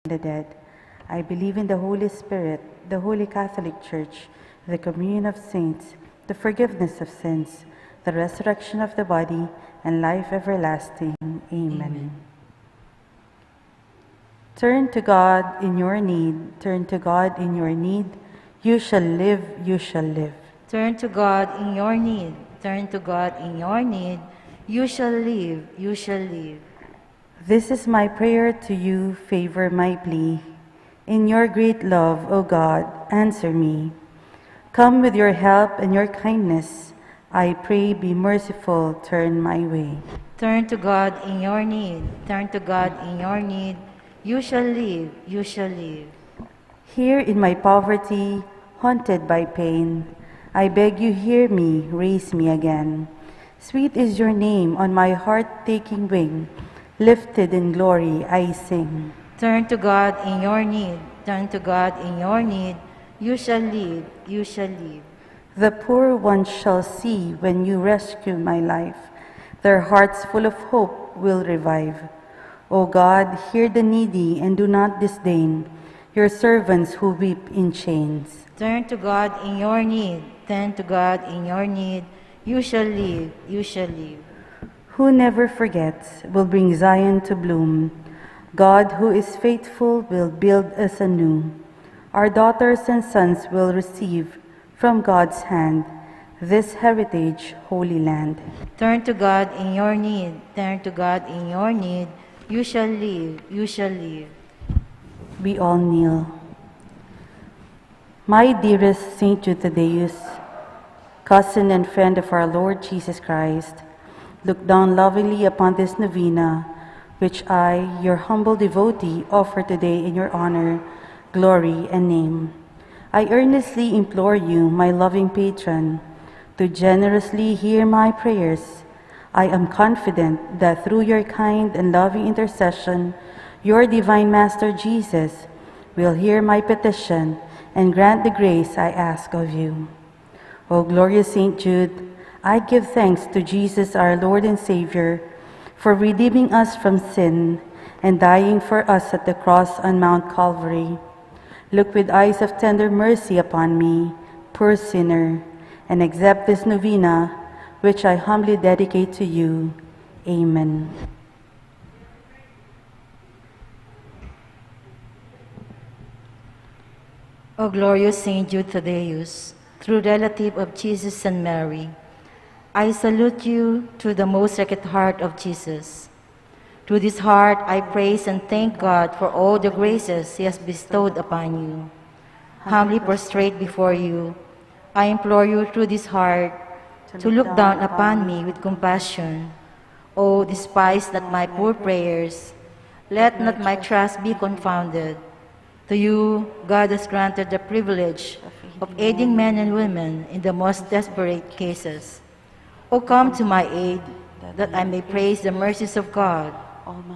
the dead. I believe in the Holy Spirit, the Holy Catholic Church, the communion of saints, the forgiveness of sins, the resurrection of the body, and life everlasting. Amen. Turn to God in your need. Turn to God in your need. You shall live, you shall live. Turn to God in your need. Turn to God in your need. You shall live, you shall live. This is my prayer to you, favor my plea. In your great love, O God, answer me. Come with your help and your kindness. I pray, be merciful, turn my way. Turn to God in your need. Turn to God in your need. You shall live, you shall live. Here in my poverty, haunted by pain, I beg you hear me, raise me again. Sweet is your name on my heart taking wing. Lifted in glory I sing. Turn to God in your need. Turn to God in your need. You shall live, you shall live. The poor ones shall see when you rescue my life. Their hearts full of hope will revive. O God, hear the needy and do not disdain your servants who weep in chains. Turn to God in your need. Turn to God in your need. You shall live, you shall live. Who never forgets will bring Zion to bloom. God who is faithful will build us anew. Our daughters and sons will receive from God's hand this heritage, holy land. Turn to God in your need. Turn to God in your need. You shall live, you shall live. We all kneel. My dearest Saint Jude Thaddeus, cousin and friend of our Lord Jesus Christ, look down lovingly upon this novena, which I, your humble devotee, offer today in your honor, glory, and name. I earnestly implore you, my loving patron, to generously hear my prayers. I am confident that through your kind and loving intercession, your divine Master Jesus will hear my petition and grant the grace I ask of you. O glorious Saint Jude, I give thanks to Jesus our Lord and Savior for redeeming us from sin and dying for us at the cross on Mount Calvary. Look with eyes of tender mercy upon me, poor sinner, and accept this novena, which I humbly dedicate to you. Amen. O glorious Saint Jude Thaddeus, true relative of Jesus and Mary, I salute you through the most sacred heart of Jesus. Through this heart, I praise and thank God for all the graces He has bestowed upon you. Humbly prostrate before you, I implore you through this heart to look down upon me with compassion. O despise not my poor prayers. Let not my trust be confounded. To you, God has granted the privilege of aiding men and women in the most desperate cases. O come to my aid, that I may praise the mercies of God.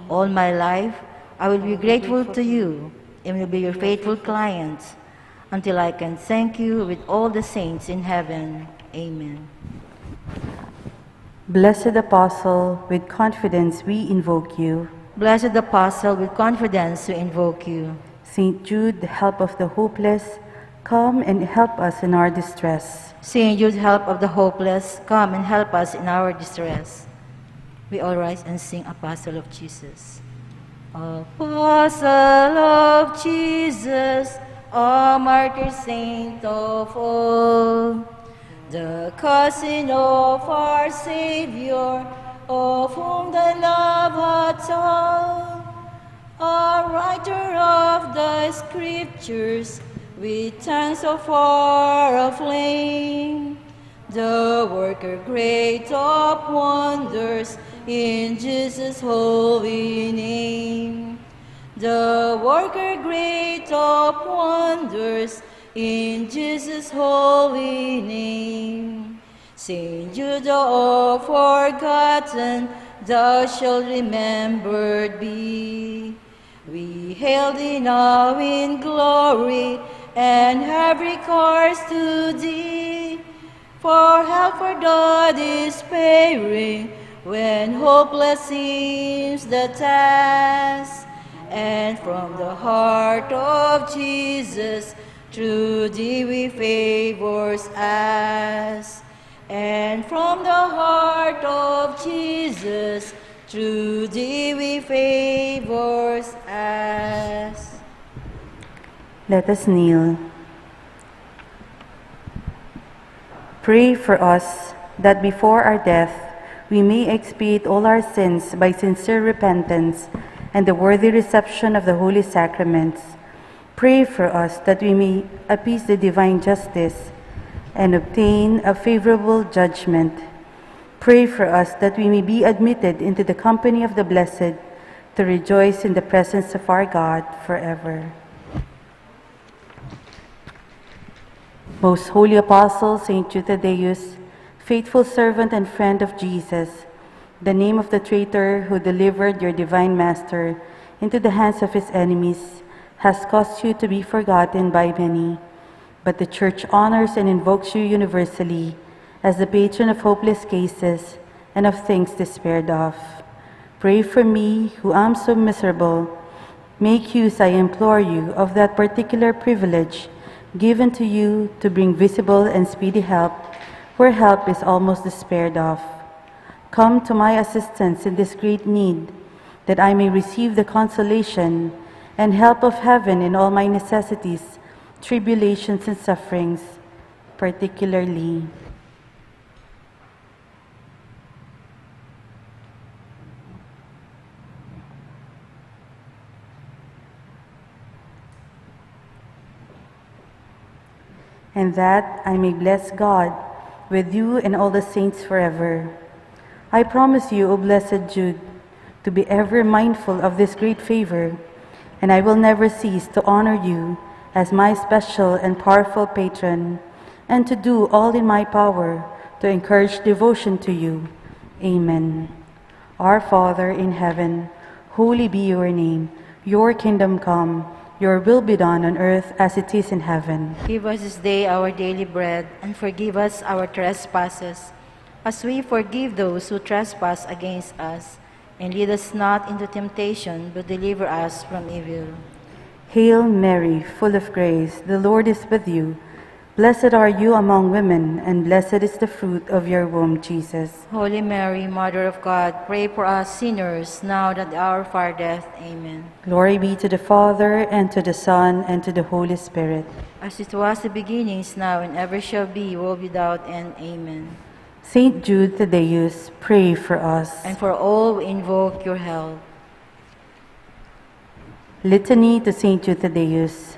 All my life, I will be grateful to you and will be your faithful client until I can thank you with all the saints in heaven. Amen. Blessed Apostle, with confidence we invoke you. Blessed Apostle, with confidence we invoke you. Saint Jude, the help of the hopeless, come and help us in our distress. Saint Jude, help of the hopeless, come and help us in our distress. We all rise and sing Apostle of Jesus. Apostle of Jesus, a martyr saint of all, the cousin of our Savior, of whom the love hath told, a writer of the Scriptures, with tongue so far aflame, the worker great of wonders in Jesus' holy name. The worker great of wonders in Jesus' holy name. Saint Jude, O forgotten, thou shalt remembered be. We hail thee now in glory, and have recourse to thee. For help for God is despairing, when hopeless seems the task, And from the heart of Jesus, through thee we favors ask. And from the heart of Jesus, through thee we favors ask. Let us kneel. Pray for us that before our death we may expiate all our sins by sincere repentance and the worthy reception of the holy sacraments. Pray for us that we may appease the divine justice and obtain a favorable judgment. Pray for us that we may be admitted into the company of the blessed to rejoice in the presence of our God forever. Most Holy Apostle, Saint Jude Thaddeus, faithful servant and friend of Jesus, the name of the traitor who delivered your divine Master into the hands of his enemies has caused you to be forgotten by many, but the Church honors and invokes you universally as the patron of hopeless cases and of things despaired of. Pray for me, who am so miserable. Make use, I implore you, of that particular privilege given to you to bring visible and speedy help where help is almost despaired of. Come to my assistance in this great need, that I may receive the consolation and help of heaven in all my necessities, tribulations, and sufferings, particularly. And that I may bless God with you and all the saints forever. I promise you, O blessed Jude, to be ever mindful of this great favor, and I will never cease to honor you as my special and powerful patron, and to do all in my power to encourage devotion to you. Amen. Our Father in heaven, holy be your name. Your kingdom come. Your will be done on earth as it is in heaven. Give us this day our daily bread, and forgive us our trespasses, as we forgive those who trespass against us. And lead us not into temptation, but deliver us from evil. Hail Mary, full of grace, the Lord is with you. Blessed are you among women, and blessed is the fruit of your womb, Jesus. Holy Mary, Mother of God, pray for us sinners, now and at the hour of our death. Amen. Glory be to the Father, and to the Son, and to the Holy Spirit. As it was the beginning, is now, and ever shall be, world without end. Amen. Saint Jude Thaddeus, pray for us. And for all who invoke your help. Litany to Saint Jude Thaddeus.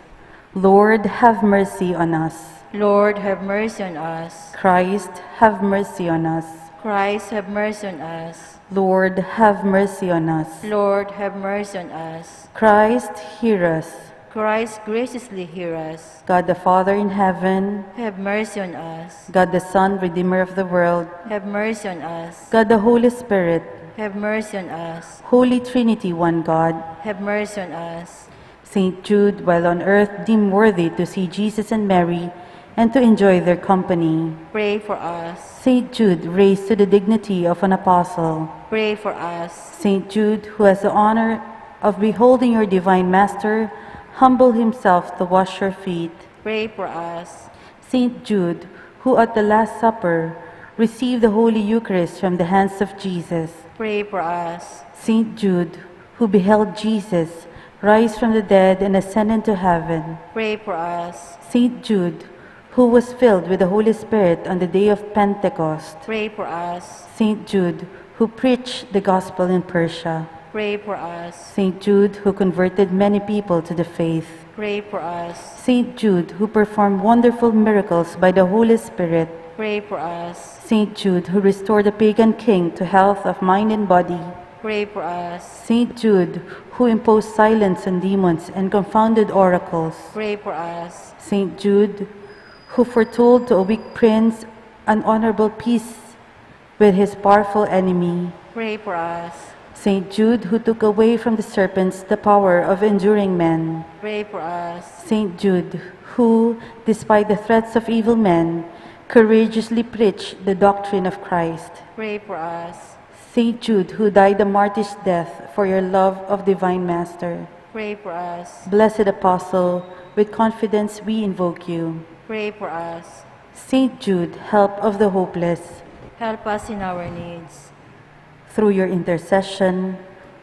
Lord, have mercy on us. Lord, have mercy on us. Christ, have mercy on us. Christ, have mercy on us. Lord, have mercy on us. Lord, have mercy on us. Christ, hear us. Christ, graciously hear us. God the Father in heaven, Have mercy on us. God the Son, Redeemer of the world, Have mercy on us. God the Holy Spirit, Have mercy on us. Holy Trinity, one God. Have mercy on us. Saint Jude, while on earth, deemed worthy to see Jesus and Mary and to enjoy their company. Pray for us. Saint Jude, raised to the dignity of an apostle. Pray for us. Saint Jude, who has the honor of beholding your divine Master, humble himself to wash your feet. Pray for us. Saint Jude, who at the Last Supper received the Holy Eucharist from the hands of Jesus. Pray for us. Saint Jude, who beheld Jesus rise from the dead and ascend into heaven. Pray for us. Saint Jude, who was filled with the Holy Spirit on the day of Pentecost. Pray for us. Saint Jude, who preached the gospel in Persia. Pray for us. Saint Jude, who converted many people to the faith. Pray for us. Saint Jude, who performed wonderful miracles by the Holy Spirit. Pray for us. Saint Jude, who restored a pagan king to health of mind and body. Pray for us. Saint Jude, who imposed silence on demons and confounded oracles. Pray for us. Saint Jude, who foretold to a weak prince an honorable peace with his powerful enemy. Pray for us. Saint Jude, who took away from the serpents the power of enduring men. Pray for us. Saint Jude, who, despite the threats of evil men, courageously preached the doctrine of Christ. Pray for us. Saint Jude, who died a martyr's death for your love of divine Master. Pray for us. Blessed Apostle, with confidence we invoke you. Pray for us. Saint Jude, help of the hopeless, Help us in our needs. through your intercession,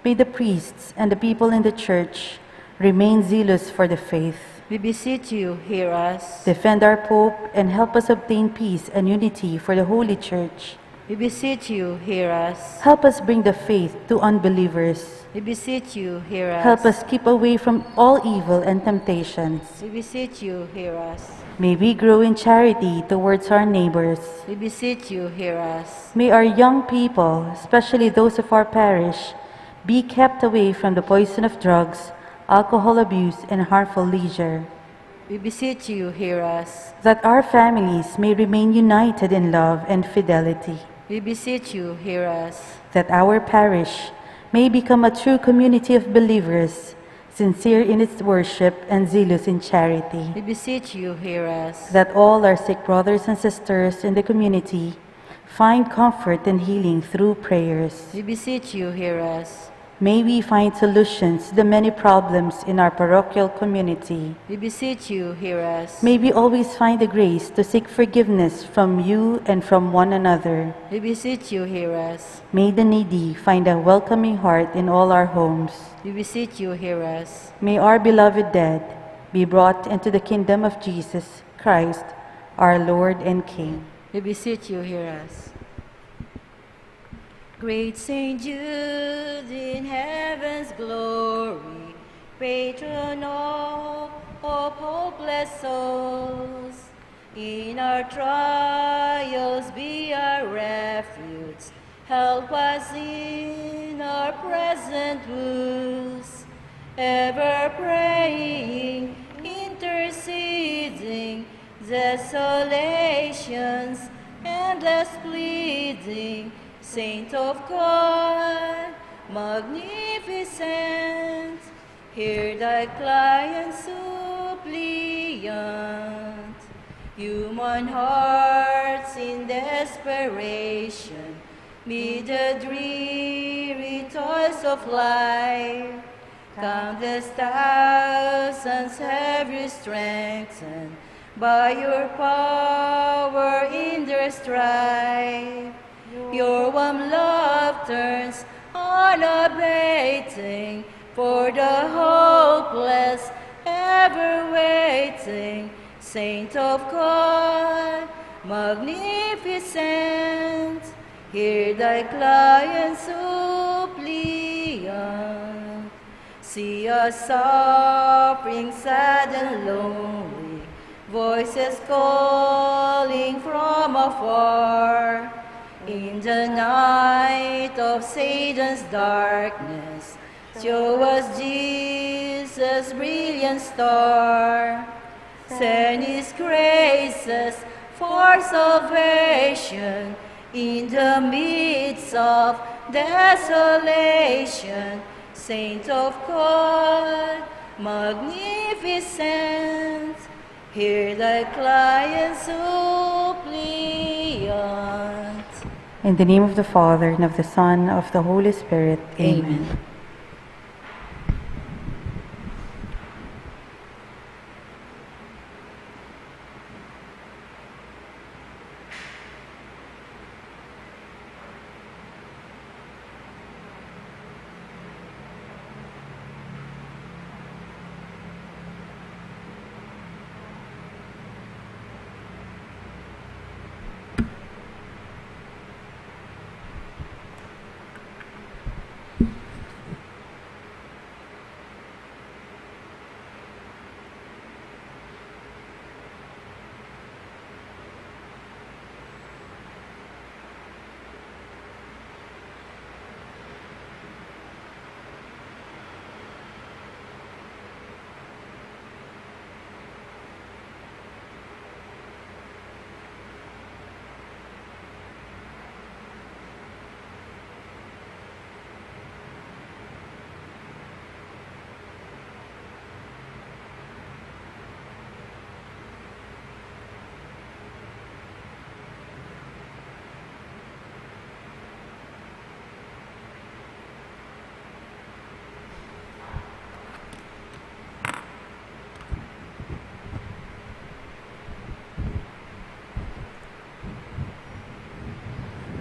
may the priests and the people in the Church remain zealous for the faith. We beseech you, hear us. Defend our Pope and help us obtain peace and unity for the Holy Church. We beseech you, hear us. Help us bring the faith to unbelievers. We beseech you, hear us. Help us keep away from all evil and temptations. We beseech you, hear us. May we grow in charity towards our neighbors. We beseech you, hear us. May our young people, especially those of our parish, be kept away from the poison of drugs, alcohol abuse, and harmful leisure. We beseech you, hear us. That our families may remain united in love and fidelity. We beseech you, hear us. That our parish may become a true community of believers, sincere in its worship and zealous in charity. We beseech you, hear us. That all our sick brothers and sisters in the community find comfort and healing through prayers. We beseech you, hear us. May we find solutions to the many problems in our parochial community. We beseech you, hear us. May we always find the grace to seek forgiveness from you and from one another. We beseech you, hear us. May the needy find a welcoming heart in all our homes. We beseech you, hear us. May our beloved dead be brought into the kingdom of Jesus Christ, our Lord and King. We beseech you, hear us. Great Saint Jude in heaven's glory, patron of hopeless souls, in our trials be our refuge, help us in our present woes, ever praying, interceding, desolations, endless pleading, Saint of God, magnificent, hear thy client suppliant. Human hearts in desperation, mid the dreary toils of life, countless thousands have you strengthened by your power in their strife. Your warm love turns unabating for the hopeless, ever waiting. Saint of God, magnificent, hear thy client suppliant. See us suffering, sad and lonely, voices calling from afar. In the night of Satan's darkness, show us Jesus' brilliant star. Send his graces for salvation in the midst of desolation. Saint of God, magnificent, hear thy client suppliant. In the name of the Father, and of the Son, and of the Holy Spirit. Amen.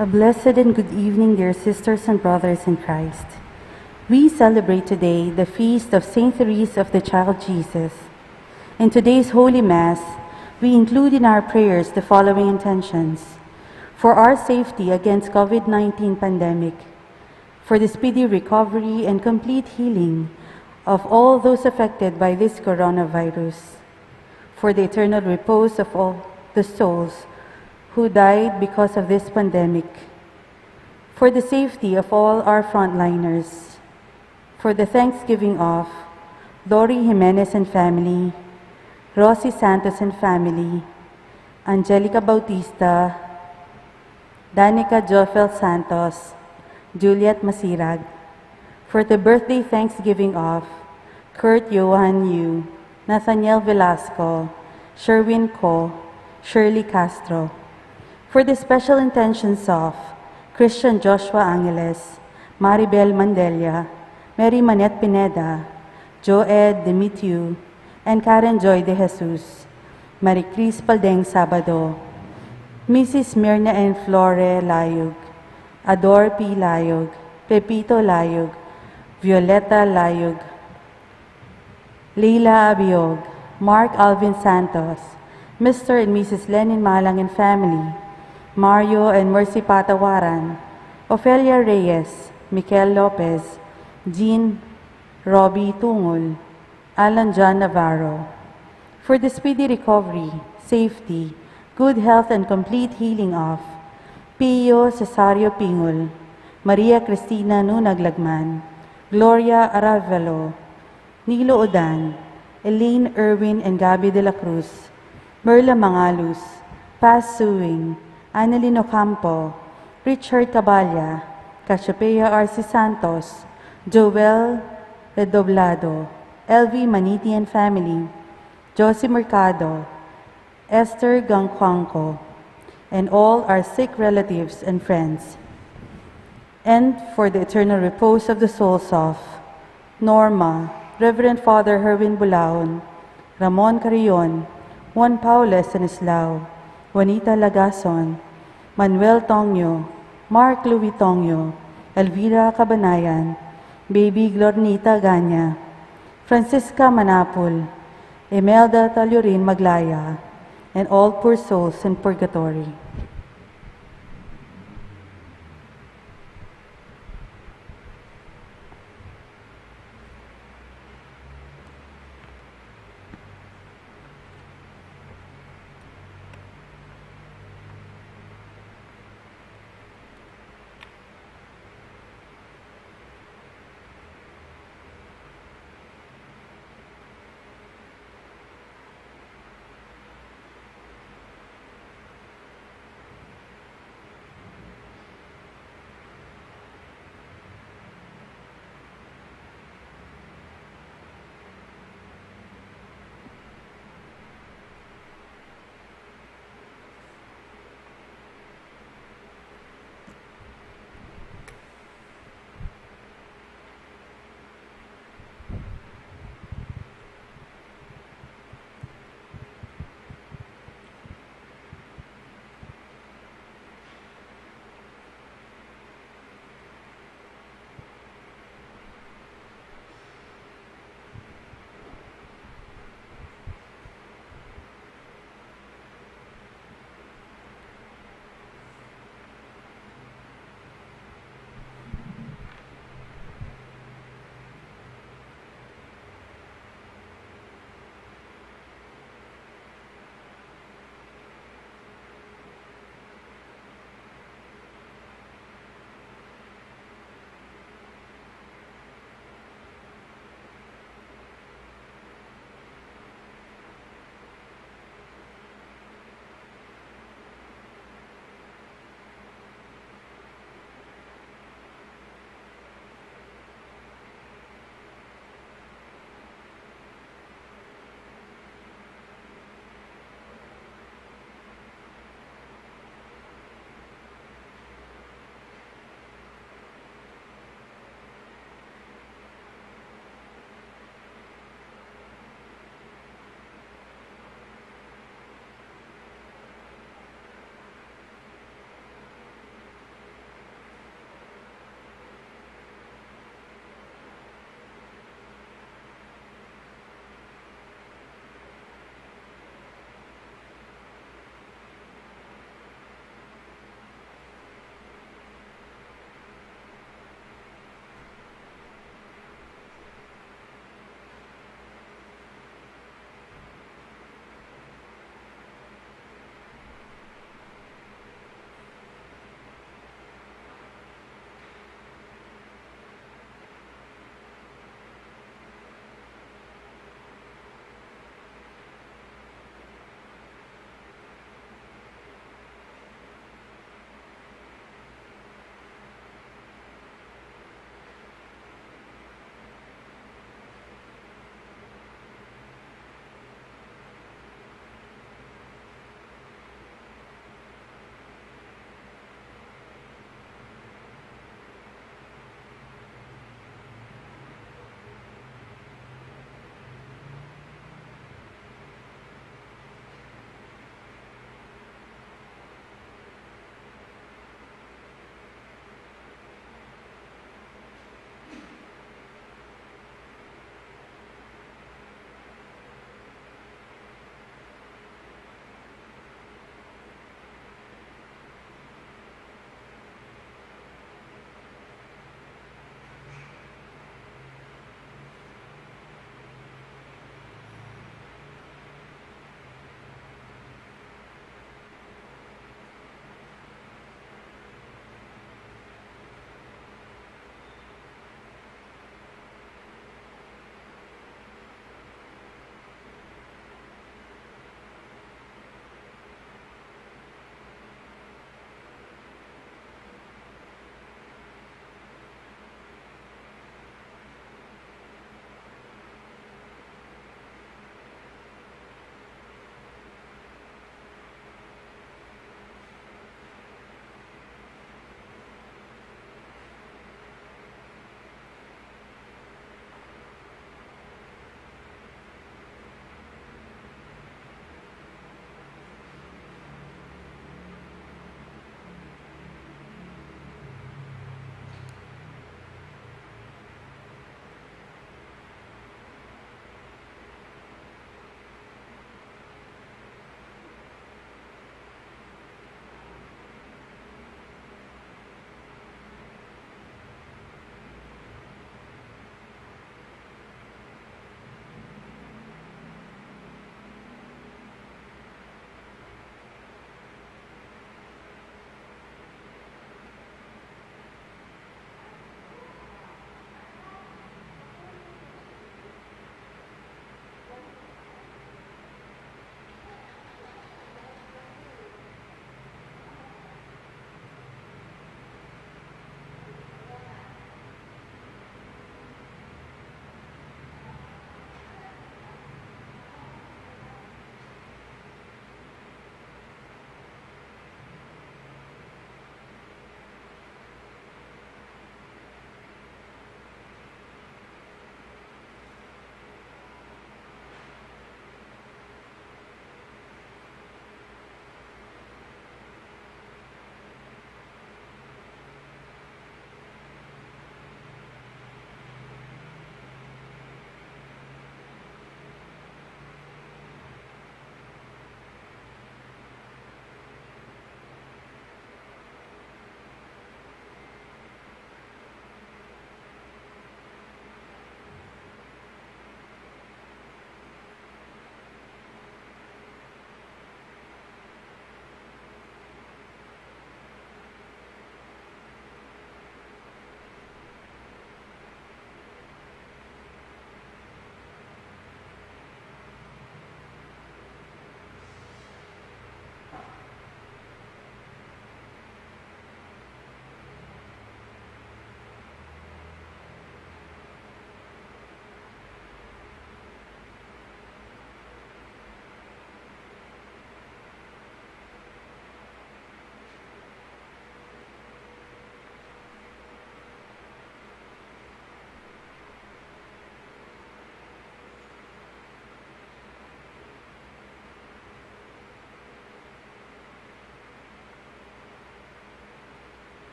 A blessed and good evening, dear sisters and brothers in Christ. We celebrate today the feast of Saint Thérèse of the Child Jesus. In today's Holy Mass, we include in our prayers the following intentions: for our safety against COVID-19 pandemic, for the speedy recovery and complete healing of all those affected by this coronavirus, for the eternal repose of all the souls who died because of this pandemic, for the safety of all our frontliners, for the thanksgiving of Dori Jimenez and family, Rosie Santos and family, Angelica Bautista, Danica Jofel Santos, Juliet Masirag, for the birthday thanksgiving of Kurt Johan Yu, Nathaniel Velasco, Sherwin Ko, Shirley Castro, for the special intentions of Christian Joshua Angeles, Maribel Mandela, Mary Manette Pineda, Joed Dimitiu, and Karen Joy de Jesus, Marie Cris Paldeng Sabado, Mrs. Mirna and Flore Layug, Ador P. Layug, Pepito Layug, Violeta Layug, Leila Abiog, Mark Alvin Santos, Mr. and Mrs. Lenin Malang and family, Mario and Mercy Patawaran, Ofelia Reyes, Mikel Lopez, Jean Robbie Tungol, Alan John Navarro, for the speedy recovery, safety, good health and complete healing of Pio Cesario Pingol, Maria Cristina Nunaglagman, Gloria Aravalo, Nilo Odan, Elaine Irwin and Gabi de la Cruz, Merla Mangalus, Paz Suing, Annalyn Ocampo, Richard Caballa, Cassiopeia R.C. Santos, Joel Redoblado, LV Maniti and family, Josie Mercado, Esther Gangquanco, and all our sick relatives and friends, and for the eternal repose of the souls of Norma, Reverend Father Herwin Bulaon, Ramon Carrion, Juan Paulo Stanislao, Juanita Lagason, Manuel Tongyo, Mark Louis Tongyo, Elvira Cabanayan, Baby Glornita Ganya, Francisca Manapul, Imelda Talurin Maglaya, and all poor souls in purgatory.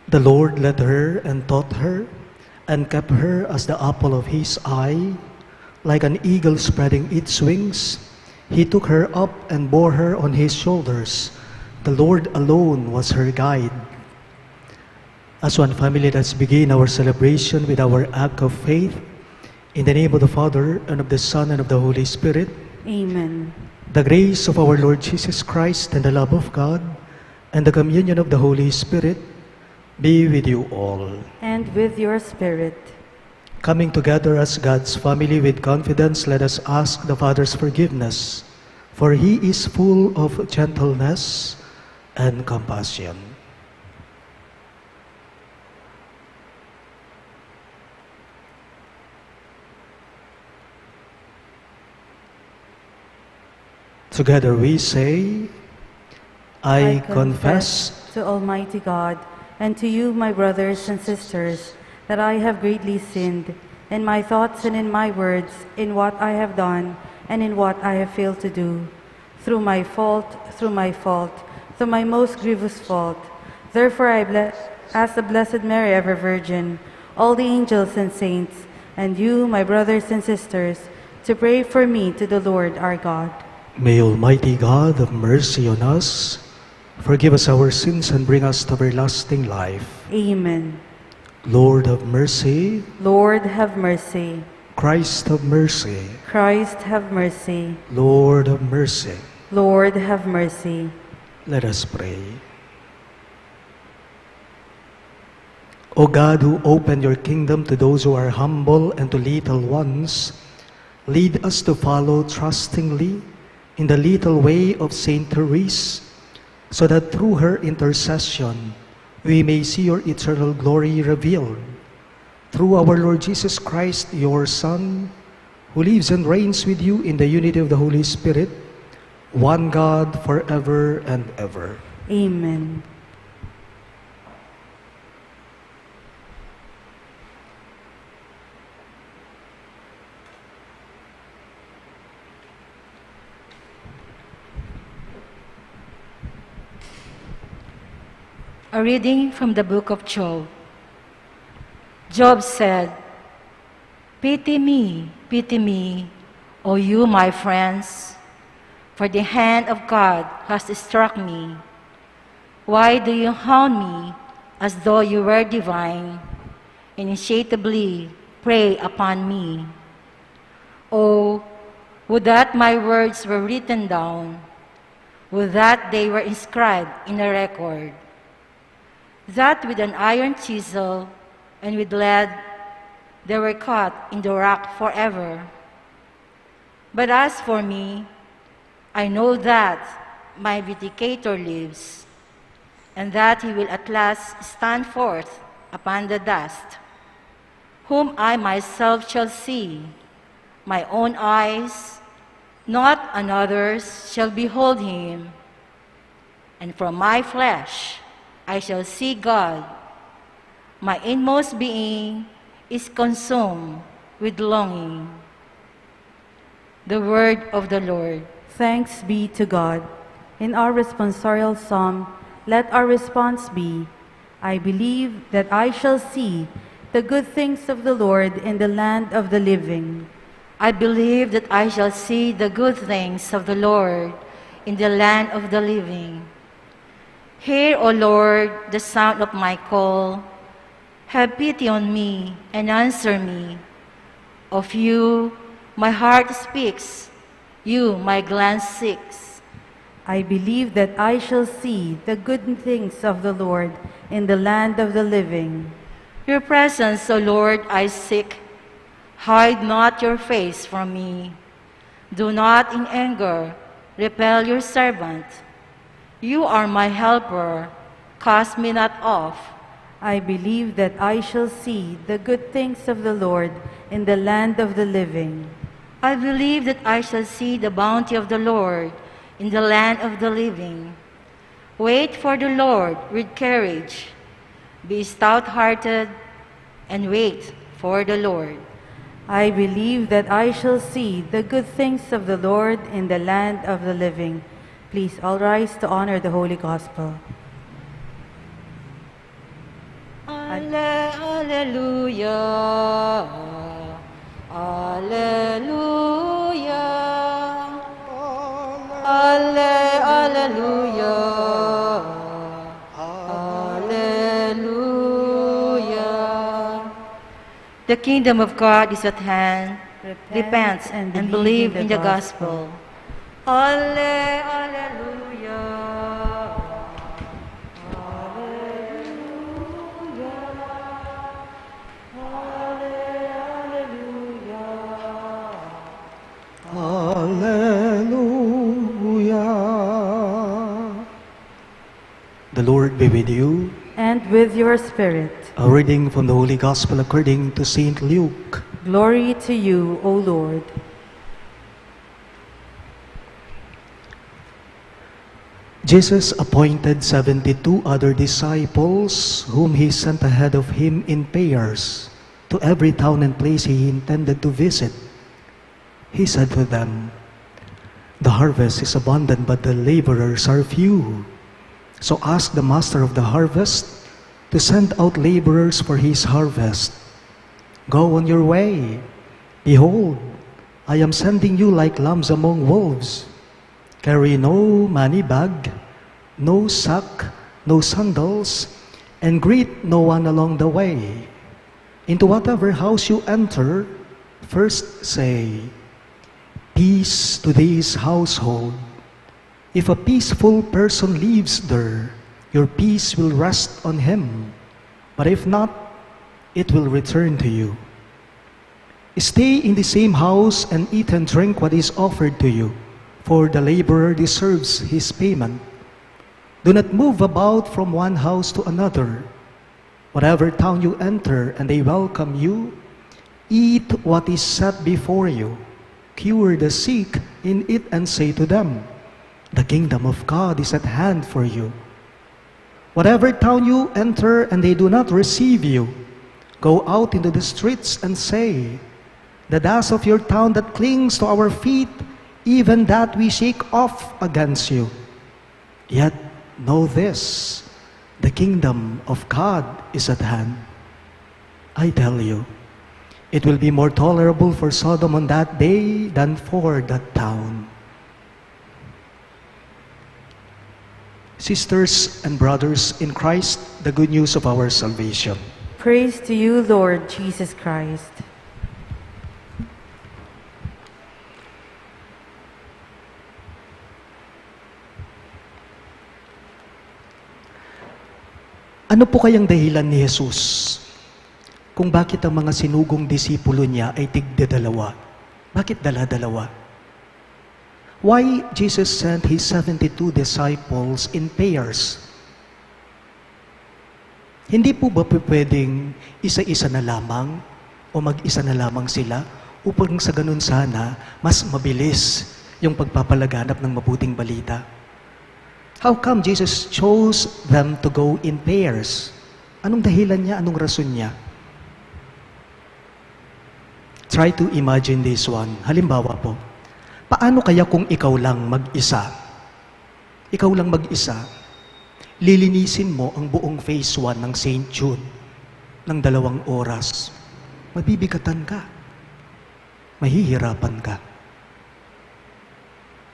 The Lord led her and taught her, and kept her as the apple of his eye. Like an eagle spreading its wings, he took her up and bore her on his shoulders. The Lord alone was her guide. As one family, let's begin our celebration with our act of faith. In the name of the Father, and of the Son, and of the Holy Spirit. Amen. The grace of our Lord Jesus Christ, and the love of God, and the communion of the Holy Spirit be with you all. And with your spirit. Coming together as God's family with confidence, let us ask the Father's forgiveness, for he is full of gentleness and compassion. Together we say, I confess to Almighty God and to you, my brothers and sisters, that I have greatly sinned in my thoughts and in my words, in what I have done and in what I have failed to do, through my most grievous fault. Therefore I ask the Blessed Mary, ever Virgin, all the angels and saints, and you, my brothers and sisters, to pray for me to the Lord our God. May Almighty God have mercy on us, forgive us our sins, and bring us to everlasting life. Amen. Lord have mercy. Lord have mercy. Christ have mercy. Christ have mercy. Lord have mercy. Lord have mercy. Let us pray. O God, who opened your kingdom to those who are humble and to little ones, lead us to follow trustingly in the little way of Saint Thérèse, so that through her intercession we may see your eternal glory revealed. Through our Lord Jesus Christ, your Son, who lives and reigns with you in the unity of the Holy Spirit, one God, forever and ever. Amen. A reading from the book of Job. Job said, pity me, O you, my friends, for the hand of God has struck me. Why do you hound me as though you were divine, and insatiably prey upon me? Oh, would that my words were written down, would that they were inscribed in a record, that with an iron chisel and with lead they were cut in the rock forever. But as for me, I know that my vindicator lives, and that he will at last stand forth upon the dust, whom I myself shall see, my own eyes, not another's, shall behold him, and from my flesh I shall see God. My inmost being is consumed with longing. The word of the Lord. Thanks be to God. In our responsorial psalm, let our response be, I believe that I shall see the good things of the Lord in the land of the living. I believe that I shall see the good things of the Lord in the land of the living. Hear, O Lord, the sound of my call. Have pity on me and answer me. Of you, my heart speaks. You, my glance seeks. I believe that I shall see the good things of the Lord in the land of the living. Your presence, O Lord, I seek. Hide not your face from me. Do not in anger repel your servant. You are my helper. Cast me not off. I believe that I shall see the good things of the Lord in the land of the living. I believe that I shall see the bounty of the Lord in the land of the living. Wait for the Lord with courage. Be stout-hearted and wait for the Lord. I believe that I shall see the good things of the Lord in the land of the living. Please all rise to honor the Holy Gospel. Alleluia. Alleluia. Alleluia. Alleluia. The kingdom of God is at hand. Repent and believe in the gospel. Alleluia. Hallelujah. The Lord be with you. And with your spirit. A reading from the Holy Gospel according to Saint Luke. Glory to you, O Lord. Jesus appointed 72 other disciples, whom he sent ahead of him in pairs to every town and place he intended to visit. He said to them, "The harvest is abundant, but the laborers are few. So ask the master of the harvest to send out laborers for his harvest. Go on your way. Behold, I am sending you like lambs among wolves. Carry no money bag, no sack, no sandals, and greet no one along the way. Into whatever house you enter, first say, 'Peace to this household.' If a peaceful person lives there, your peace will rest on him. But if not, it will return to you. Stay in the same house and eat and drink what is offered to you, for the laborer deserves his payment. Do not move about from one house to another. Whatever town you enter and they welcome you, eat what is set before you. Cure the sick in it and say to them, 'The kingdom of God is at hand for you.' Whatever town you enter and they do not receive you, go out into the streets and say, 'The dust of your town that clings to our feet, even that we shake off against you.' Yet know this, the kingdom of God is at hand. I tell you, it will be more tolerable for Sodom on that day than for that town." Sisters and brothers in Christ, the good news of our salvation. Praise to you, Lord Jesus Christ. Ano po kayang dahilan ni Jesus kung bakit ang mga sinugong disipulo niya ay tigdadalawa? Bakit dala-dalawa? Why Jesus sent His 72 disciples in pairs? Hindi po ba pwedeng isa-isa na lamang o mag-isa na lamang sila upang sa ganun sana mas mabilis yung pagpapalaganap ng mabuting balita? How come Jesus chose them to go in pairs? Anong dahilan niya? Anong rason niya? Try to imagine this one. Halimbawa po, paano kaya kung ikaw lang mag-isa? Ikaw lang mag-isa, lilinisin mo ang buong phase 1 ng St. Jude ng 2 oras. Mabibigatan ka. Mahihirapan ka.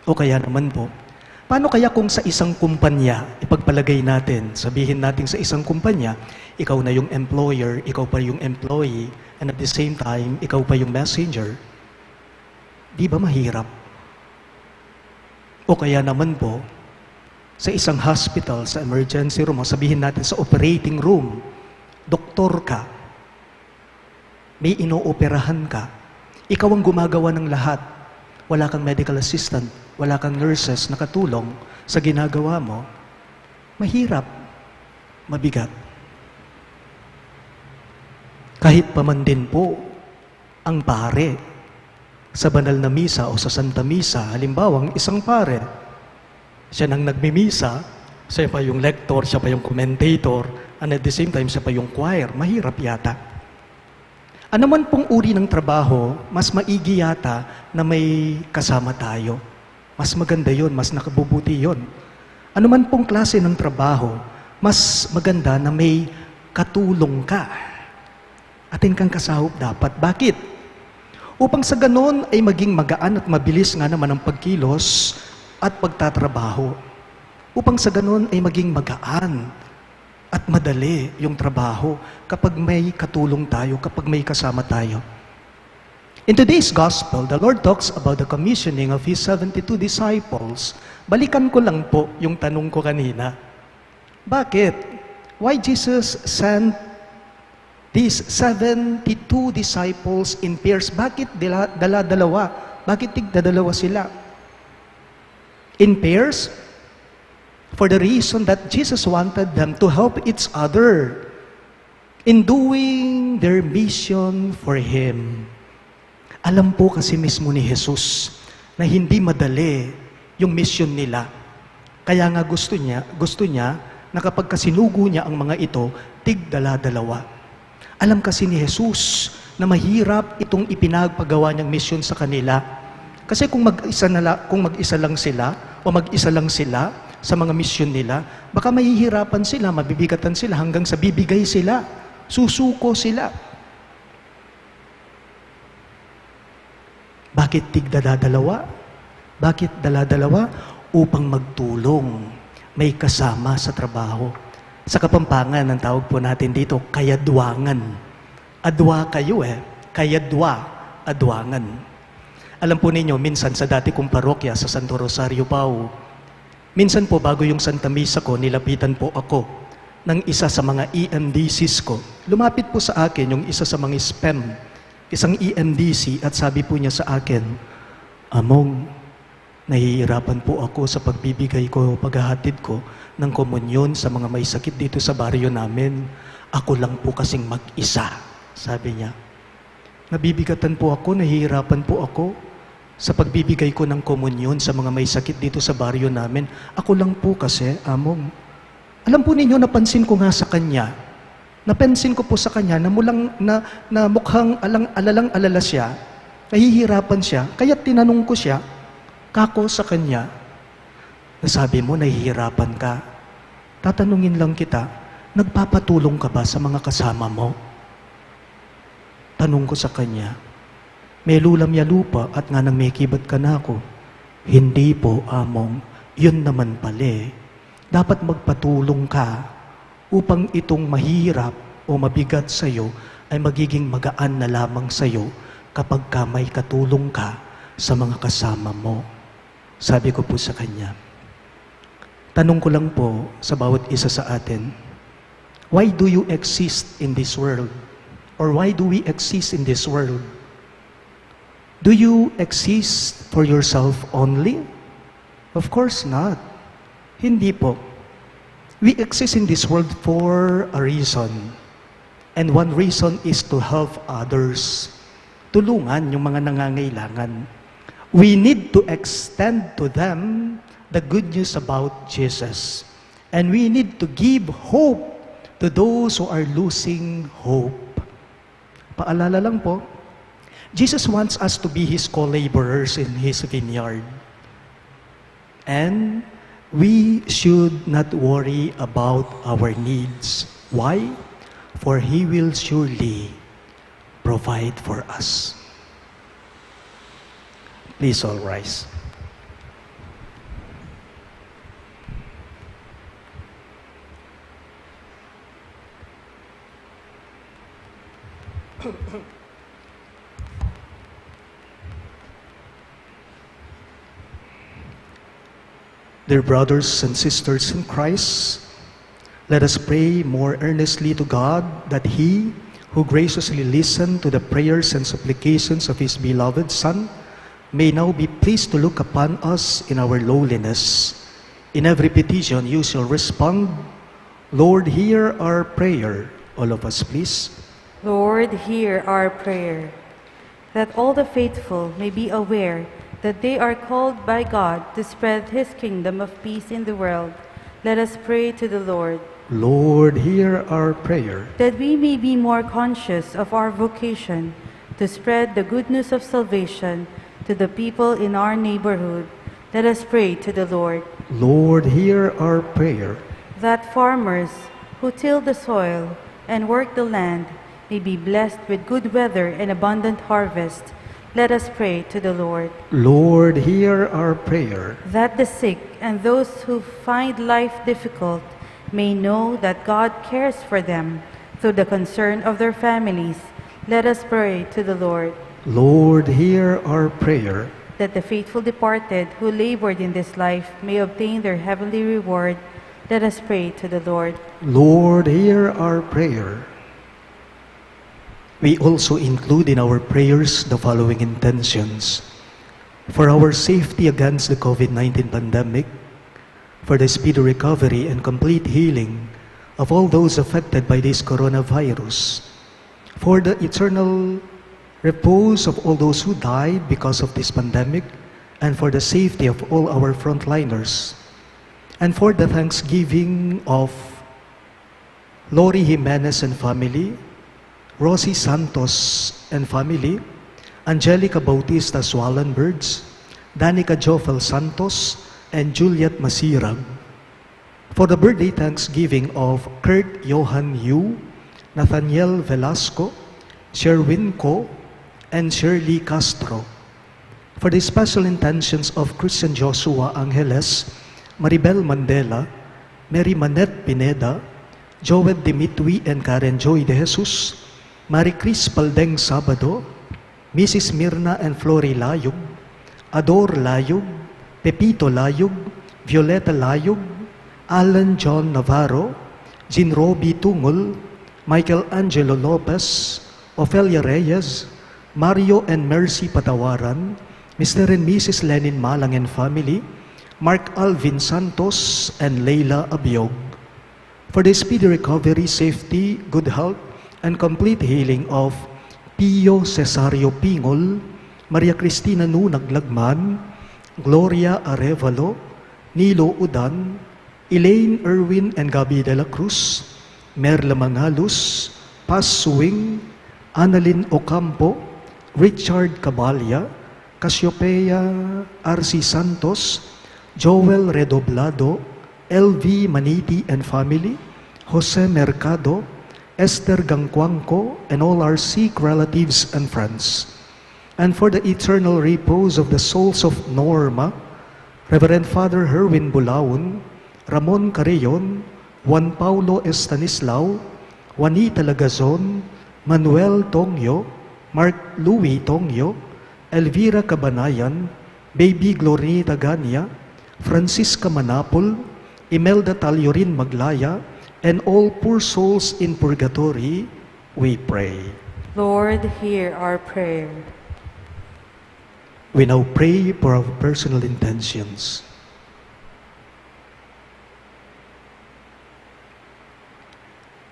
O kaya naman po, paano kaya kung sa isang kumpanya, ipagpalagay natin, sabihin natin sa isang kumpanya, ikaw na yung employer, ikaw pa yung employee, and at the same time, ikaw pa yung messenger, di ba mahirap? O kaya naman po, sa isang hospital, sa emergency room, o sabihin natin sa operating room, doktor ka, may inooperahan ka, ikaw ang gumagawa ng lahat, wala kang medical assistant, wala kang nurses na katulong sa ginagawa mo, mahirap, mabigat. Kahit pa man din po, ang pare, sa banal na misa o sa Santa Misa, halimbawa, isang pare, siya nang nagmimisa, siya pa yung lector, siya pa yung commentator, and at the same time, siya pa yung choir, mahirap yata. Ano man pong uri ng trabaho, mas maigi yata na may kasama tayo. Mas maganda yon, mas nakabubuti yon. Ano man pong klase ng trabaho, mas maganda na may katulong ka. Atin kang kasahop dapat. Bakit? Upang sa ganon ay maging magaan at mabilis nga naman ang pagkilos at pagtatrabaho. Upang sa ganon ay maging magaan at madali yung trabaho kapag may katulong tayo, kapag may kasama tayo. In today's gospel, the Lord talks about the commissioning of His 72 disciples. Balikan ko lang po yung tanong ko kanina. Bakit? Why Jesus sent these 72 disciples in pairs? Bakit dala-dalawa? Bakit tigdadalawa sila? In pairs? For the reason that Jesus wanted them to help each other in doing their mission for Him. Alam po kasi mismo ni Jesus na hindi madali yung mission nila. Kaya nga gusto niya na kapag kasinugo niya ang mga ito, tigdala-dalawa. Alam kasi ni Jesus na mahirap itong ipinagpagawa niyang mission sa kanila. Kasi kung mag-isa lang sila sa mga mission nila, baka mahihirapan sila, mabibigatan sila hanggang sa bibigay sila, susuko sila. Bakit tigdala-dalawa? Bakit dala-dalawa? Upang magtulong, may kasama sa trabaho. Sa Kapampangan, ang tawag po natin dito, kayadwangan. Adwa kayo kayadwa, adwangan. Alam po ninyo, minsan sa dati kong parokya sa Santo Rosario Pao, minsan po bago yung Santa Misa ko, nilapitan po ako ng isa sa mga EMDCs ko. Lumapit po sa akin yung isa sa mga SPEM, isang EMDC, at sabi po niya sa akin, Among, nahihirapan po ako sa pagbibigay ko, paghahatid ko ng komunyon sa mga may sakit dito sa baryo namin. Ako lang po kasing mag-isa, sabi niya. Nabibigatan po ako, nahihirapan po ako sa pagbibigay ko ng komunyon sa mga may sakit dito sa baryo namin. Ako lang po kasi, Among. Alam po ninyo, napansin ko nga sa kanya, napansin ko po sa kanya na mukhang alalang-alala siya, nahihirapan siya, kaya tinanong ko siya, kako sa kanya, nasabi mo, nahihirapan ka. Tatanungin lang kita, nagpapatulong ka ba sa mga kasama mo? Tanong ko sa kanya, may lulam ya lupa at nga nang may kibat ka na ako. Hindi po, Among, yun naman pala. Dapat magpatulong ka upang itong mahirap o mabigat sa'yo ay magiging magaan na lamang sa'yo kapag ka may katulong ka sa mga kasama mo. Sabi ko po sa kanya, tanong ko lang po sa bawat isa sa atin, why do you exist in this world? Or why do we exist in this world? Do you exist for yourself only? Of course not. Hindi po. We exist in this world for a reason. And one reason is to help others. Tulungan yung mga nangangailangan. We need to extend to them the good news about Jesus. And we need to give hope to those who are losing hope. Paalala lang po, Jesus wants us to be His co-laborers in His vineyard. And we should not worry about our needs. Why? For He will surely provide for us. Please all rise. Dear brothers and sisters in Christ, let us pray more earnestly to God that He, who graciously listened to the prayers and supplications of His beloved Son, may now be pleased to look upon us in our lowliness. In every petition you shall respond, Lord, hear our prayer. All of us, please. Lord, hear our prayer, that all the faithful may be aware that they are called by God to spread His kingdom of peace in the world. Let us pray to the Lord. Lord, hear our prayer. That we may be more conscious of our vocation to spread the good news of salvation to the people in our neighborhood. Let us pray to the Lord. Lord, hear our prayer. That farmers who till the soil and work the land may be blessed with good weather and abundant harvest. Let us pray to the Lord. Lord, hear our prayer. That the sick and those who find life difficult may know that God cares for them through the concern of their families. Let us pray to the Lord. Lord, hear our prayer. That the faithful departed who labored in this life may obtain their heavenly reward. Let us pray to the Lord. Lord, hear our prayer. We also include in our prayers the following intentions: for our safety against the COVID-19 pandemic, for the speedy recovery and complete healing of all those affected by this coronavirus, for the eternal repose of all those who died because of this pandemic, and for the safety of all our frontliners, and for the thanksgiving of Lori Jimenez and family, Rosie Santos and family, Angelica Bautista Swallenbergs, Danica Jofel Santos, and Juliet Masirag. For the birthday thanksgiving of Kurt Johan Yu, Nathaniel Velasco, Sherwin Ko, and Shirley Castro. For the special intentions of Christian Joshua Angeles, Maribel Mandela, Mary Manette Pineda, Joel Dimitri and Karen Joy de Jesus, Marie Cris Paldeng Sabado, Mrs. Mirna and Flory Layug, Ador Layug, Pepito Layug, Violeta Layug, Alan John Navarro, Jean Roby Tungol, Michael Angelo Lopez, Ofelia Reyes, Mario and Mercy Patawaran, Mr. and Mrs. Lenin Malang and family, Mark Alvin Santos, and Leila Abiog. For the speedy recovery, safety, good health, and complete healing of Pio Cesario Pingol, Maria Cristina Nu Naglagman, Gloria Arevalo, Nilo Udan, Elaine Erwin and Gabi de la Cruz, Merla Mangalus, Paz Suwing, Annalyn Ocampo, Richard Cabalya, Cassiopeia Arci Santos, Joel Redoblado, LV Maniti and family, Jose Mercado, Esther Gangcuangco, and all our sick relatives and friends. And for the eternal repose of the souls of Norma, Reverend Father Herwin Bulaon, Ramon Carreon, Juan Paulo Estanislao, Juanita Lagazon, Manuel Tongyo, Mark Louis Tongyo, Elvira Cabanayan, Baby Glorita Gania, Francisca Manapol, Imelda Taliorin Maglaya, and all poor souls in purgatory, we pray. Lord, hear our prayer. We now pray for our personal intentions.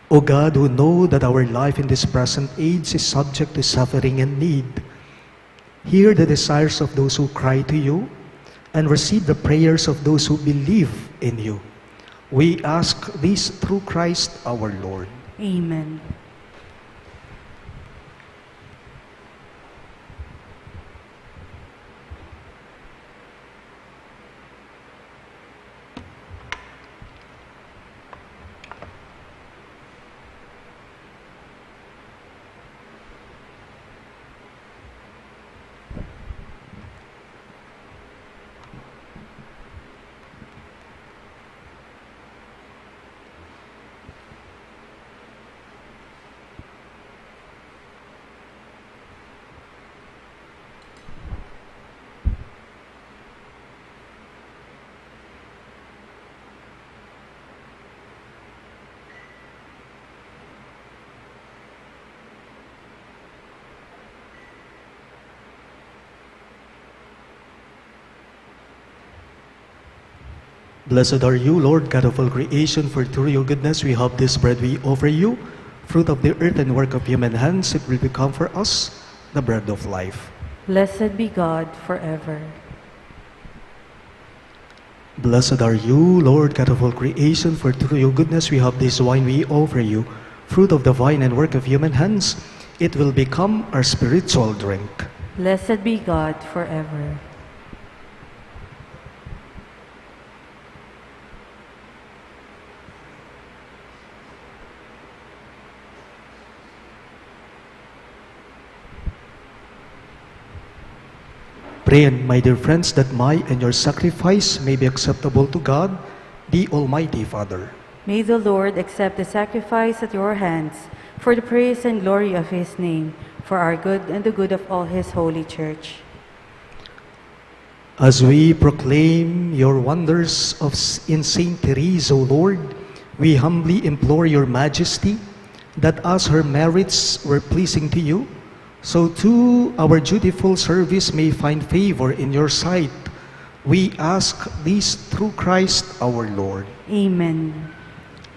O God, who know that our life in this present age is subject to suffering and need, hear the desires of those who cry to you, and receive the prayers of those who believe in you. We ask this through Christ our Lord. Amen. Blessed are you, Lord God of all creation, for through your goodness we have this bread we offer you, fruit of the earth and work of human hands. It will become for us the bread of life. Blessed be God forever. Blessed are you, Lord God of all creation, for through your goodness we have this wine we offer you, fruit of the vine and work of human hands. It will become our spiritual drink. Blessed be God forever. Pray, my dear friends, that my and your sacrifice may be acceptable to God, the Almighty Father. May the Lord accept the sacrifice at your hands for the praise and glory of his name, for our good and the good of all his holy church. As we proclaim your wonders in Saint Thérèse, O Lord, we humbly implore your majesty that as her merits were pleasing to you, so too our dutiful service may find favor in your sight. We ask this through Christ our Lord. Amen.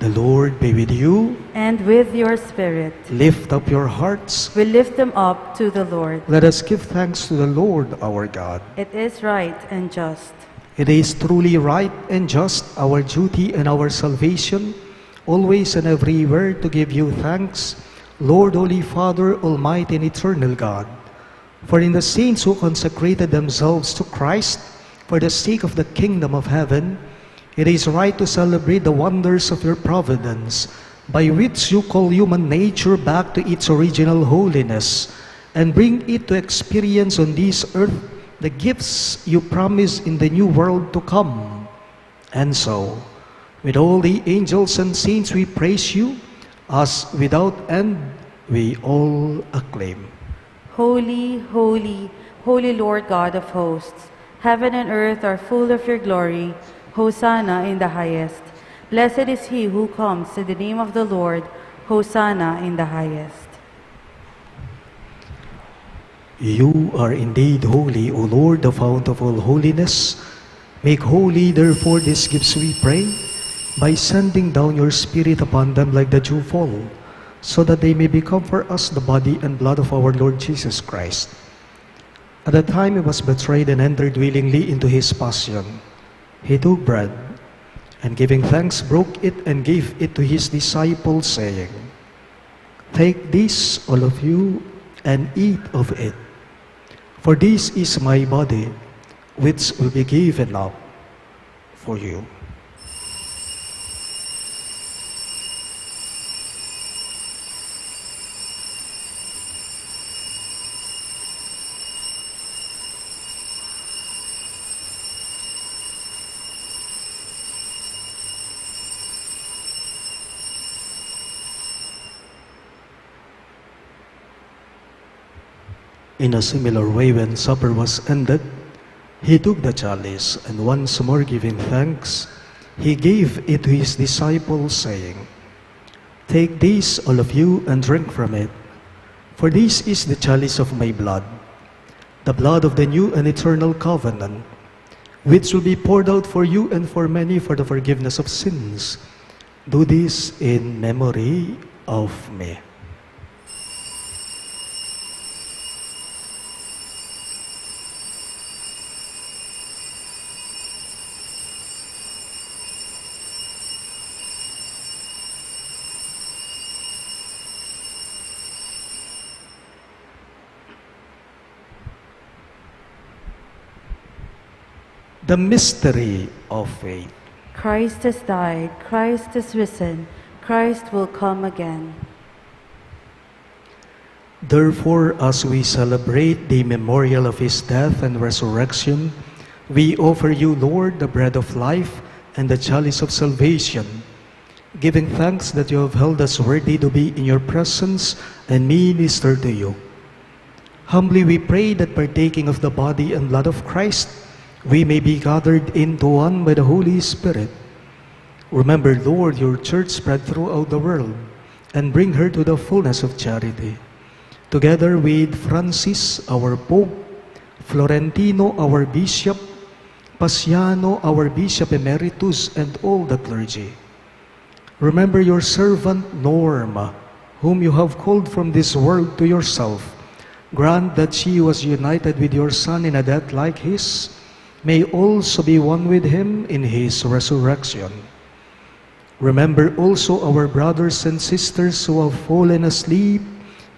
The Lord be with you. And with your spirit, Lift up your hearts. we lift them up to the Lord. Let us give thanks to the Lord our God. It is right and just. It is truly right and just, our duty and our salvation, always and everywhere to give you thanks, Lord, Holy Father, Almighty and Eternal God. For in the saints who consecrated themselves to Christ for the sake of the kingdom of heaven, it is right to celebrate the wonders of your providence, by which you call human nature back to its original holiness, and bring it to experience on this earth the gifts you promise in the new world to come. And so, with all the angels and saints we praise you, as without end we all acclaim. Holy, holy, holy Lord God of hosts, heaven and earth are full of your glory. Hosanna in the highest. Blessed is he who comes in the name of the Lord. Hosanna in the highest. You are indeed holy, O Lord, the fount of all holiness. Make holy, therefore, these gifts, we pray, by sending down your Spirit upon them like the dewfall, so that they may become for us the body and blood of our Lord Jesus Christ. At the time he was betrayed and entered willingly into his passion, he took bread, and giving thanks, broke it and gave it to his disciples, saying, Take this, all of you, and eat of it. For this is my body, which will be given up for you. In a similar way, when supper was ended, he took the chalice, and once more giving thanks, he gave it to his disciples, saying, Take this, all of you, and drink from it, for this is the chalice of my blood, the blood of the new and eternal covenant, which will be poured out for you and for many for the forgiveness of sins. Do this in memory of me. The mystery of faith. Christ has died, Christ is risen, Christ will come again. Therefore, as we celebrate the memorial of his death and resurrection, we offer you, Lord, the bread of life and the chalice of salvation, giving thanks that you have held us worthy to be in your presence and minister to you. Humbly we pray that partaking of the body and blood of Christ, we may be gathered into one by the Holy Spirit. Remember, Lord, your church spread throughout the world, and bring her to the fullness of charity. Together with Francis, our Pope, Florentino, our Bishop, Pasiano, our Bishop Emeritus, and all the clergy. Remember your servant Norma, whom you have called from this world to yourself. Grant that she was united with your Son in a death like his, may also be one with him in his resurrection. Remember also our brothers and sisters who have fallen asleep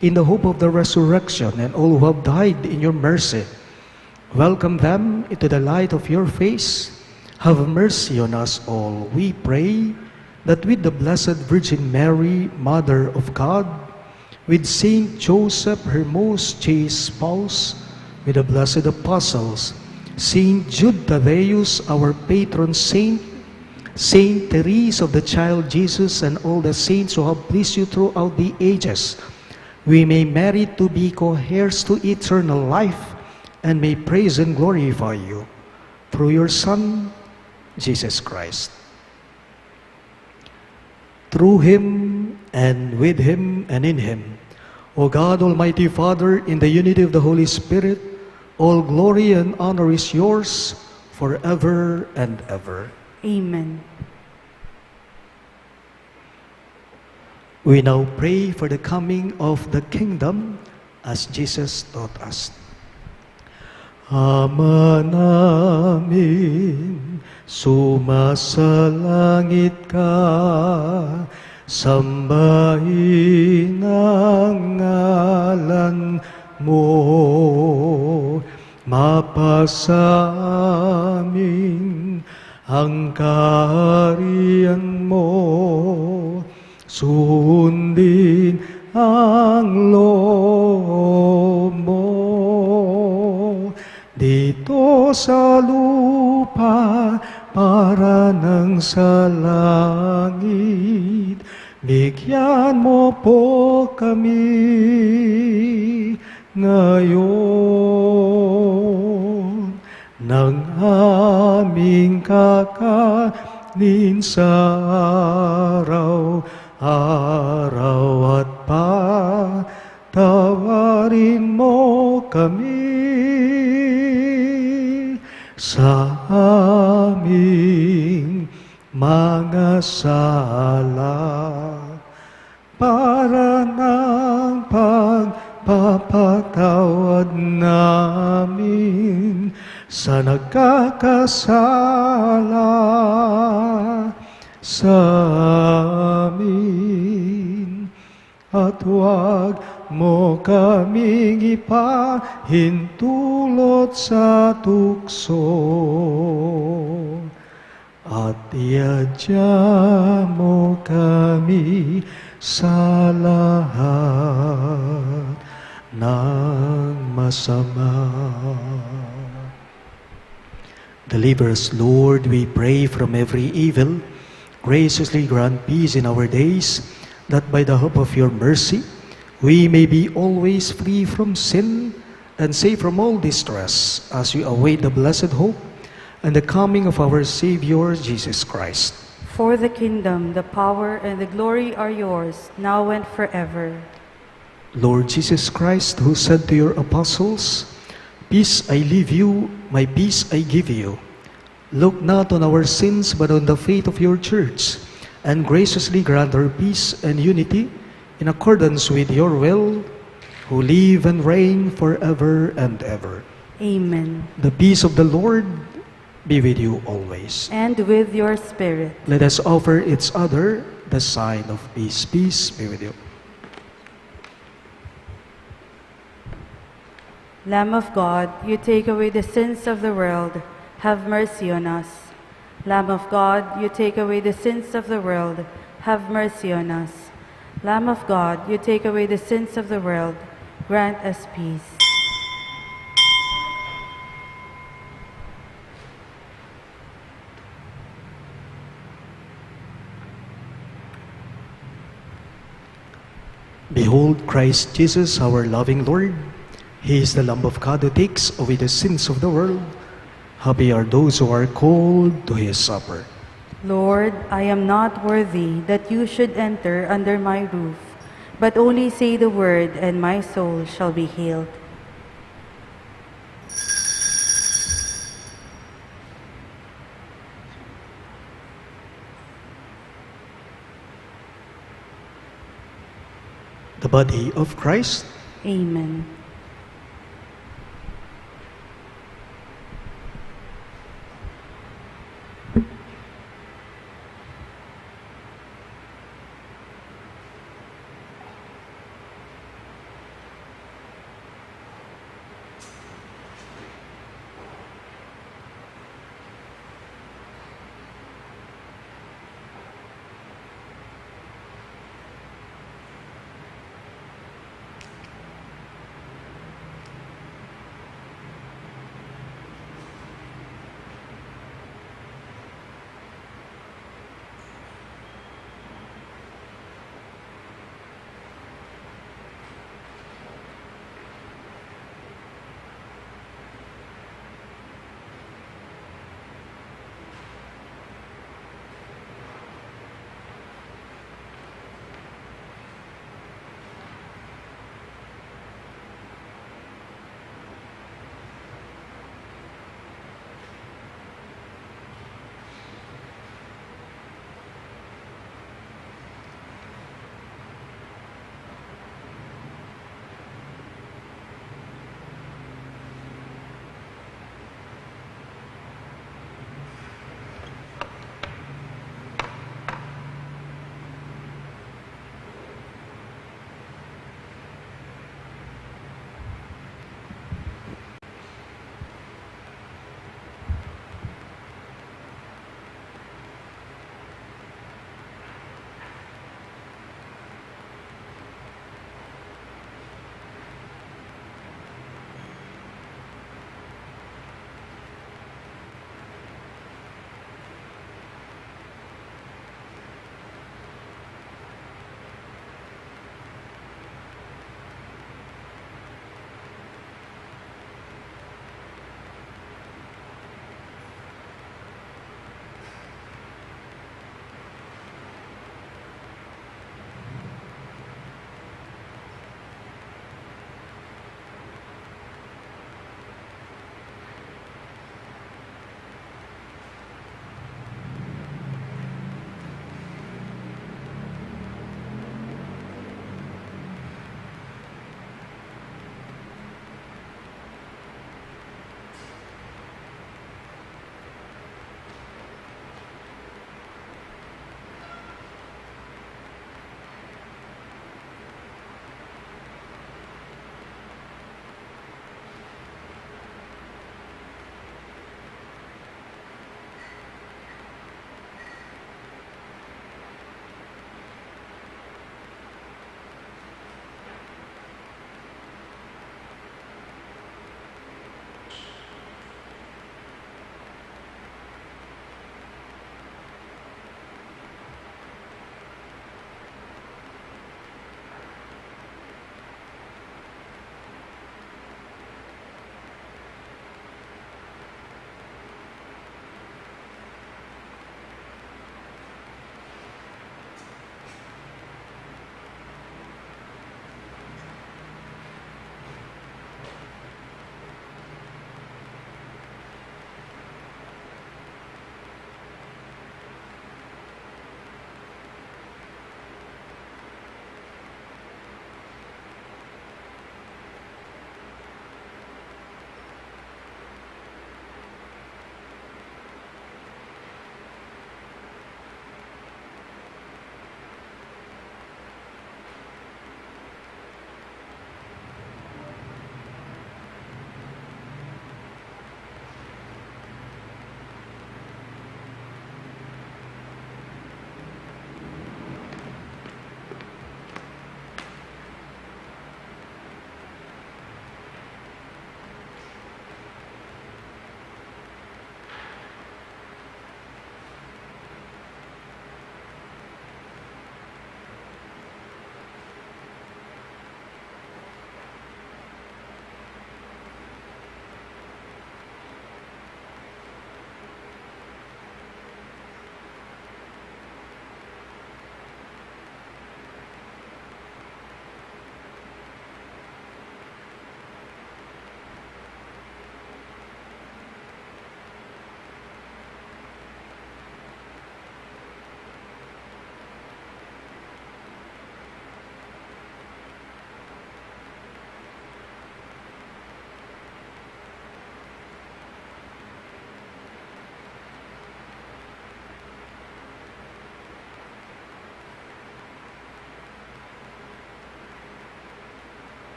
in the hope of the resurrection, and all who have died in your mercy. Welcome them into the light of your face. Have mercy on us all, we pray, that with the Blessed Virgin Mary, Mother of God, with Saint Joseph, her most chaste spouse, with the blessed apostles, Saint Jude Thaddeus, our patron saint, Saint Thérèse of the Child Jesus, and all the saints who have pleased you throughout the ages, we may merit to be co-heirs to eternal life and may praise and glorify you through your Son, Jesus Christ. Through him and with him and in him, O God, Almighty Father, in the unity of the Holy Spirit, all glory and honor is yours forever and ever. Amen. We now pray for the coming of the kingdom as Jesus taught us. Ama namin, sumasalangit ka, sambahin ang ngalan mo, mapasa amin ang kaharian mo, sundin ang loob mo. Dito sa lupa para nang sa langit, bigyan mo po kami ngayon ng aming kakanin sa araw-araw at patawarin mo kami sa aming mga sala para ng pagpapatawad namin sa nagkakasala sa amin. At huwag mo kaming ipahintulot sa tukso at iadya mo kami sa lahat ng masama. Deliver us, Lord, we pray, from every evil. Graciously grant peace in our days, that by the hope of your mercy, we may be always free from sin and safe from all distress, as we await the blessed hope and the coming of our Savior, Jesus Christ. For the kingdom, the power, and the glory are yours, now and forever. Lord Jesus Christ, who said to your apostles, "Peace I leave you, my peace I give you," look not on our sins, but on the faith of your church, and graciously grant her peace and unity in accordance with your will, who live and reign forever and ever. Amen. The peace of the Lord be with you always. And with your spirit. Let us offer each other the sign of peace. Peace be with you. Lamb of God, you take away the sins of the world, have mercy on us. Lamb of God, you take away the sins of the world, have mercy on us. Lamb of God, you take away the sins of the world, grant us peace. Behold Christ Jesus, our loving Lord. He is the Lamb of God who takes away the sins of the world. Happy are those who are called to his supper. Lord, I am not worthy that you should enter under my roof, but only say the word, and my soul shall be healed. The body of Christ. Amen.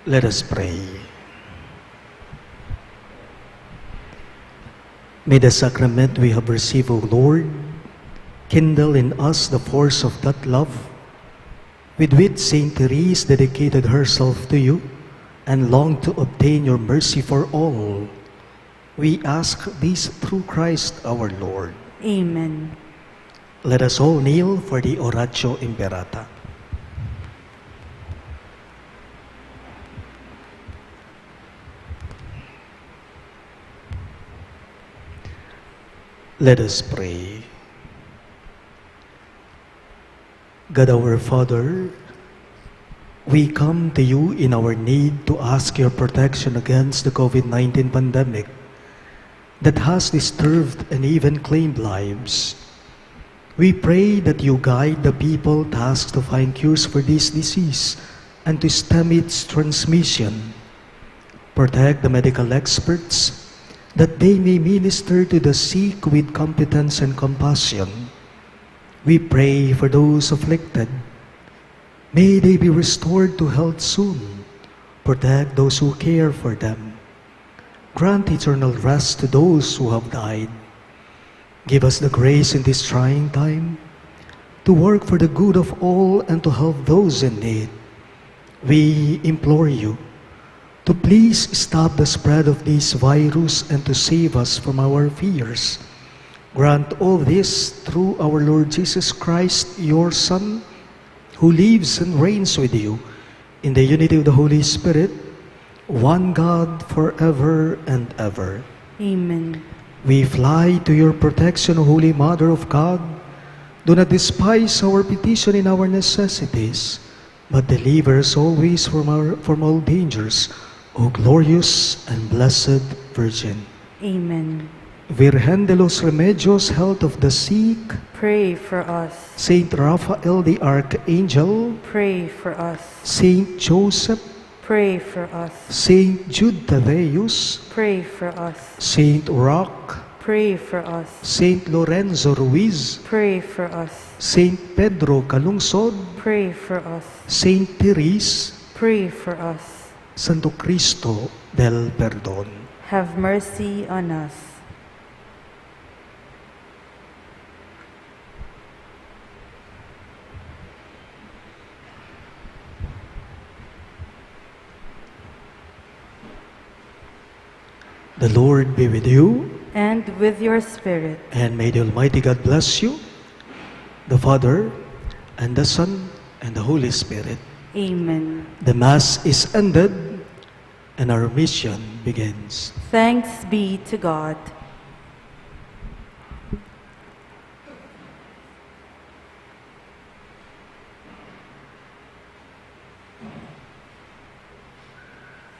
Let us pray. May the sacrament we have received, O Lord, kindle in us the force of that love with which Saint Thérèse dedicated herself to you and longed to obtain your mercy for all. We ask this through Christ our Lord. Amen. Let us all kneel for the Oratio Imperata. Let us pray. God our Father, we come to you in our need to ask your protection against the COVID-19 pandemic that has disturbed and even claimed lives. We pray that you guide the people tasked to find cures for this disease and to stem its transmission. Protect the medical experts that they may minister to the sick with competence and compassion. We pray for those afflicted. May they be restored to health soon. Protect those who care for them. Grant eternal rest to those who have died. Give us the grace in this trying time to work for the good of all and to help those in need. We implore you to please stop the spread of this virus and to save us from our fears. Grant all this through our Lord Jesus Christ, your Son, who lives and reigns with you in the unity of the Holy Spirit, one God forever and ever. Amen. We fly to your protection, O Holy Mother of God. Do not despise our petition in our necessities, but deliver us always from all dangers, O glorious and blessed Virgin. Amen. Virgen de los Remedios, health of the sick, Pray for us. Saint Raphael the Archangel, Pray for us. Saint Joseph, Pray for us. Saint Jude Thaddeus, Pray for us. Saint Roch, Pray for us. Saint Lorenzo Ruiz, Pray for us. Saint Pedro Calungsod, Pray for us. Saint Thérèse, Pray for us. Santo Cristo del Perdón. Have mercy on us. The Lord be with you, And with your spirit. and may the Almighty God bless you, the Father, and the Son, and the Holy Spirit. Amen. The Mass is ended, and our mission begins. Thanks be to God.